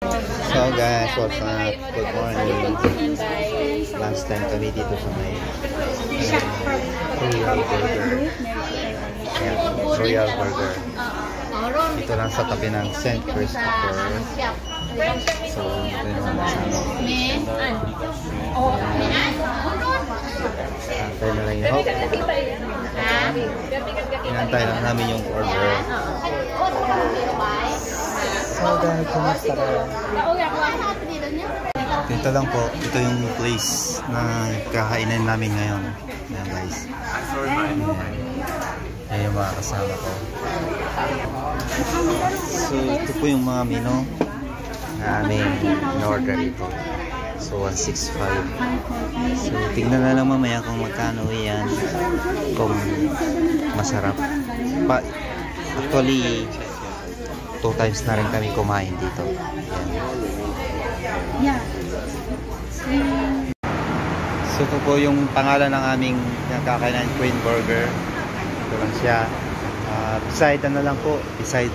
So guys, what's up? Good morning. Last time kami dito sa may Royal Burger. Ayan, Royal Burger. Ito lang sa tabi ng St. Christopher. So, ito yung mga kasama. Antay na lang yung hope. Inantay lang namin yung order. So guys, kumusta kayo? Dito lang po, ito yung place na kakainan namin ngayon. Ayan guys. Ayan yung mga kasama ko. So ito po yung mga menu na aming in-order ito. So 165. So tignan na lang mamaya kung magkano yan, kung masarap. Actually 2 times na rin kami kumain dito. Ayan. So ito po yung pangalan ng aming nakakainan, Queen Burger. Ito lang siya. Beside ano lang po, beside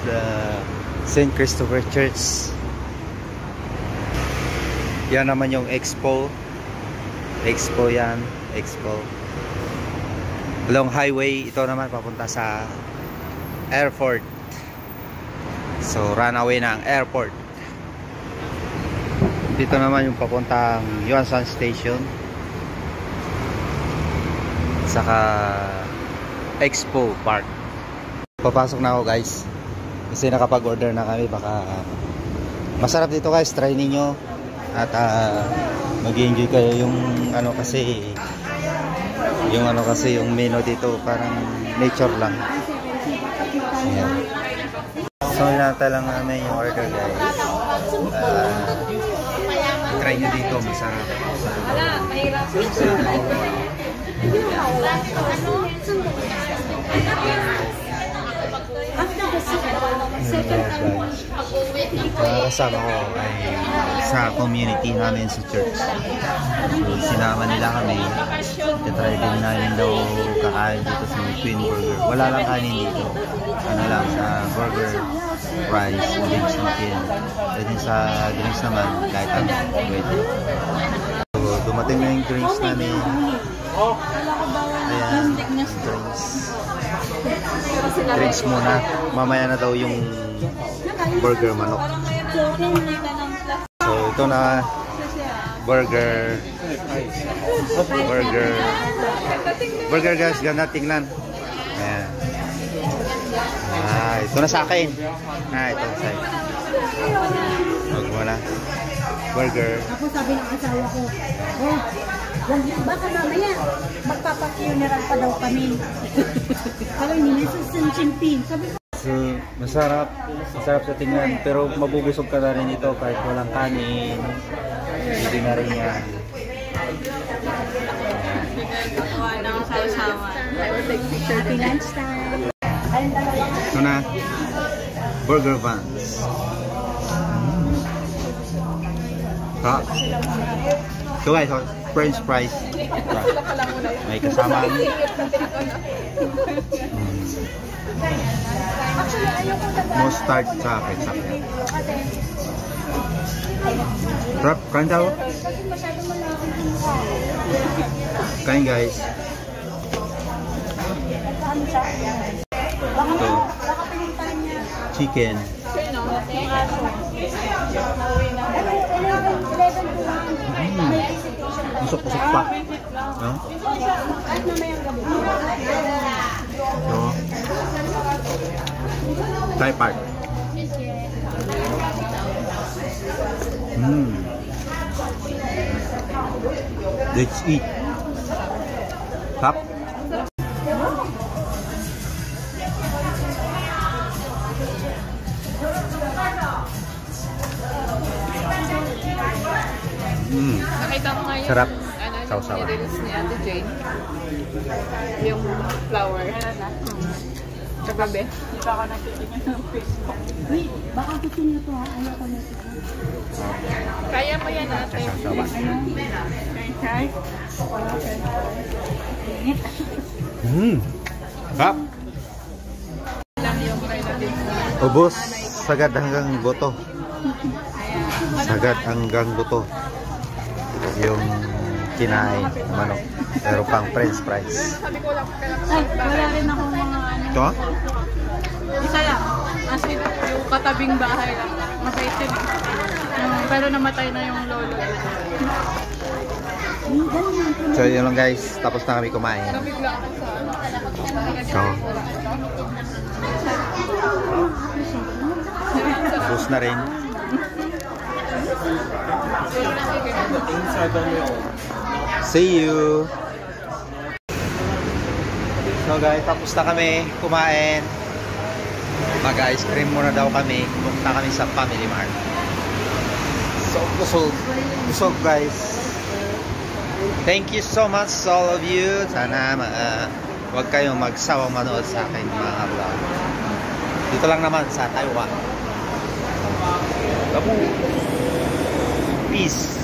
St. Christopher Church. Yan naman yung Expo. Expo yan. Expo. Along highway, ito naman papunta sa airport. So runaway na ang airport. Dito naman yung papuntang Yuansan Station. Saka Expo Park. Papasok na ako guys. Kasi nakapag-order na kami. Baka masarap dito guys. Try ninyo. At mag-enjoy kayo yung ano kasi yung menu dito parang nature lang. Ayan. So hinata lang namin yung order guys. Try nyo dito, masarap. Kasama ko ay sa community namin sa church. So sinama nila kami. Try din namin daw kakain dito sa Queen Burger. Wala lang kanin dito. Ano lang sa burger, rice, drinks natin. Pwede sa drinks naman kahit ano. Pwede. So dumating na yung drinks namin. Ayan, drinks. Drinks muna. Mamaya na daw yung burger manok. So ito na burger guys, ganda tingnan. Ayan. Ito na sa akin. Ito sa akin. Huwag mo na burger. Ako sabi ng asawa ko, baka mamaya magpapa-funeral pa daw kami. Kaya hindi sa Sanchimpin. Sabi ko, so, masarap sa tingnan, pero mabubusog ka na rin ito kahit walang kanin. Hindi na rin yan. happy lunchtime. Ito na, burger buns. Ito guys, french fries. May kasama mustard sa ketchup. Sarap, kain daw. Kain guys. Ito, chicken. Usok-usok pa. No? So, Thai part. Let's eat. Tap. Nakita mo nga yung sarap. Sausawa. Reels ni Ate Jane. Yung flower. Kagabi. Hindi pa ako nakikinig ng Facebook. Uy, baka gusto niyo to ha. Ayaw ko nito. Kaya mo yan ate. Sausawa. Kay? Sarap. Lang yung relative. Ubos sagad hanggang boto. Sagad hanggang buto. Yung kinain na manok. Pero pang french fries. Ay, wala rin ako mga ano. Ito? Isa lang. As in, yung katabing bahay lang. Mabait yun eh. Pero namatay na yung lolo. So yun lang guys. Tapos na kami kumain. Nabigla ako sa So, tapos na rin. See you! So guys, tapos na kami kumain. Mag-ice cream muna daw kami. Pumunta kami sa Family Mart. So, busog guys. Thank you so much all of you. Sana huwag kayong magsawang manood sa akin mga vlog. Dito lang naman sa Taiwan. Peace!